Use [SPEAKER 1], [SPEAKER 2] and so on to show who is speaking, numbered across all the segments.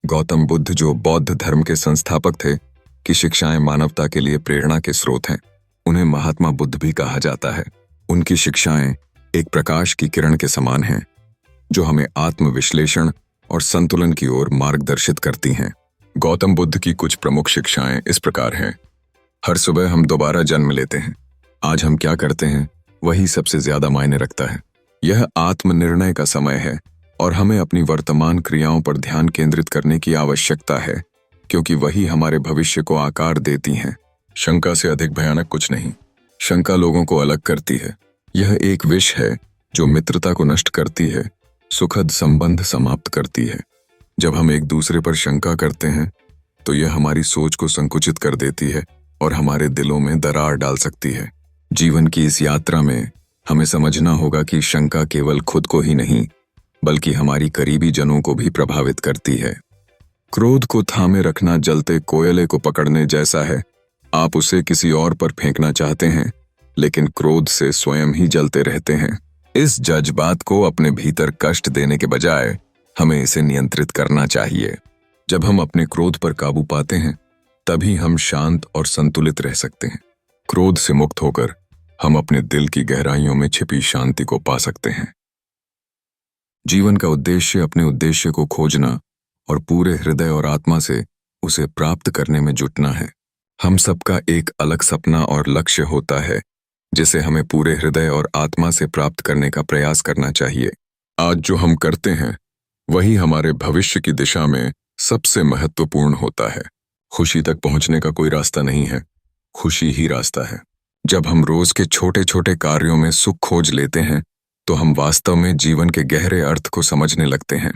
[SPEAKER 1] गौतम बुद्ध, जो बौद्ध धर्म के संस्थापक थे, की शिक्षाएं मानवता के लिए प्रेरणा के स्रोत हैं। उन्हें महात्मा बुद्ध भी कहा जाता है। उनकी शिक्षाएं एक प्रकाश की किरण के समान हैं, जो हमें आत्मविश्लेषण और संतुलन की ओर मार्गदर्शित करती हैं। गौतम बुद्ध की कुछ प्रमुख शिक्षाएं इस प्रकार हैं। हर सुबह हम दोबारा जन्म लेते हैं। आज हम क्या करते हैं वही सबसे ज्यादा मायने रखता है। यह आत्मनिर्णय का समय है और हमें अपनी वर्तमान क्रियाओं पर ध्यान केंद्रित करने की आवश्यकता है, क्योंकि वही हमारे भविष्य को आकार देती हैं। शंका से अधिक भयानक कुछ नहीं। शंका लोगों को अलग करती है। यह एक विष है जो मित्रता को नष्ट करती है, सुखद संबंध समाप्त करती है। जब हम एक दूसरे पर शंका करते हैं तो यह हमारी सोच को संकुचित कर देती है और हमारे दिलों में दरार डाल सकती है। जीवन की इस यात्रा में हमें समझना होगा कि शंका केवल खुद को ही नहीं, बल्कि हमारी करीबी जनों को भी प्रभावित करती है। क्रोध को थामे रखना जलते कोयले को पकड़ने जैसा है। आप उसे किसी और पर फेंकना चाहते हैं, लेकिन क्रोध से स्वयं ही जलते रहते हैं। इस जज्बात को अपने भीतर कष्ट देने के बजाय हमें इसे नियंत्रित करना चाहिए। जब हम अपने क्रोध पर काबू पाते हैं, तभी हम शांत और संतुलित रह सकते हैं। क्रोध से मुक्त होकर हम अपने दिल की गहराइयों में छिपी शांति को पा सकते हैं। जीवन का उद्देश्य अपने उद्देश्य को खोजना और पूरे हृदय और आत्मा से उसे प्राप्त करने में जुटना है। हम सबका एक अलग सपना और लक्ष्य होता है, जिसे हमें पूरे हृदय और आत्मा से प्राप्त करने का प्रयास करना चाहिए। आज जो हम करते हैं वही हमारे भविष्य की दिशा में सबसे महत्वपूर्ण होता है। खुशी तक पहुंचने का कोई रास्ता नहीं है, खुशी ही रास्ता है। जब हम रोज के छोटे छोटे कार्यों में सुख खोज लेते हैं, तो हम वास्तव में जीवन के गहरे अर्थ को समझने लगते हैं।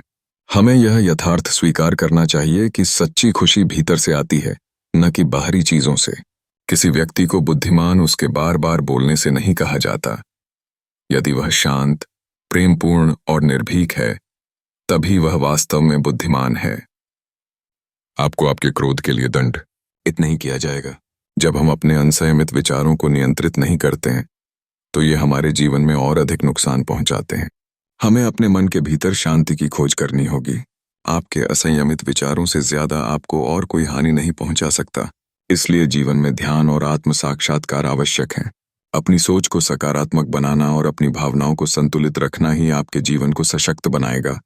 [SPEAKER 1] हमें यह यथार्थ स्वीकार करना चाहिए कि सच्ची खुशी भीतर से आती है, न कि बाहरी चीजों से। किसी व्यक्ति को बुद्धिमान उसके बार बार बोलने से नहीं कहा जाता। यदि वह शांत, प्रेमपूर्ण और निर्भीक है, तभी वह वास्तव में बुद्धिमान है। आपको आपके क्रोध के लिए दंड इतना ही किया जाएगा। जब हम अपने अनसंयमित विचारों को नियंत्रित नहीं करते हैं, तो ये हमारे जीवन में और अधिक नुकसान पहुंचाते हैं। हमें अपने मन के भीतर शांति की खोज करनी होगी। आपके असंयमित विचारों से ज्यादा आपको और कोई हानि नहीं पहुंचा सकता। इसलिए जीवन में ध्यान और आत्म साक्षात्कार आवश्यक है। अपनी सोच को सकारात्मक बनाना और अपनी भावनाओं को संतुलित रखना ही आपके जीवन को सशक्त बनाएगा।